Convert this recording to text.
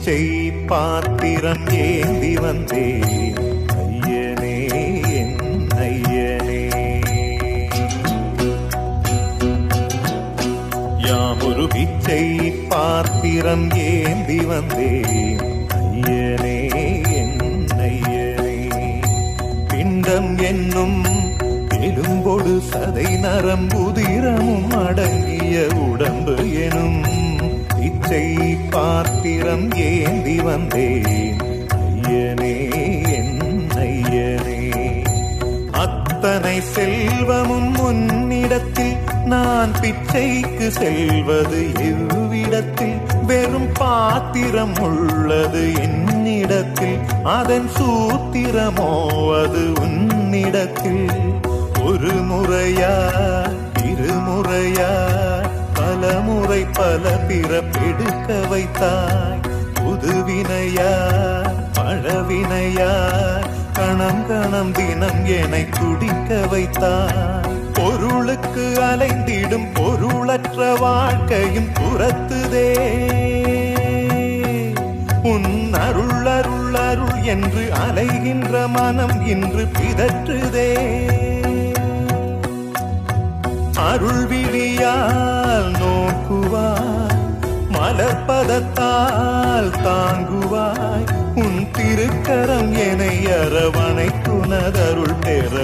பிச்சை பாத்திரம் ஏந்தி வந்தேன் ஐயனே என் ஐயனே. யாமொரு பிச்சை பாத்திரம் ஏந்தி வந்தேன் ஐயனே என் ஐயனே. பிண்டம் என்னும் எலும்பொடு சதை நரம்புதிரமும் அடங்கிய உடம்பு எனும் பிச்சை பாத்திரம் ஏந்தி வந்தேன் ஐயனே என் ஐயனே. அத்தனை செல்வமும் முன்னிடத்தில் நான் பிச்சைக்கு செல்வது எவ்விடத்தில்? வெறும் பாத்திரம் உள்ளது என்னிடத்தில், அதன் சூத்திரமோ அது உன்னிடத்தில். ஒரு முறையா இருமுறையா பலமுறை பல பிறப்பெடுக்க வைத்தாய். புதுவினையா பழவினையா கணம் கணம் தினம் என்னை துடிக்க வைத்தாய். பொருளுக்கு அலைந்திடும் பொருளற்ற வாழ்க்கையும் துரத்துதே. உன் அருள் அருள் அருள் என்று அலைகின்ற மனம் இன்று பிதற்றுதே. அருள் விழியால் நோக்குவாய், மலர்பதத்தால் தாங்குவாய். உன் திருக்கரம் என்னை அரவணைத்துனதருள் பெற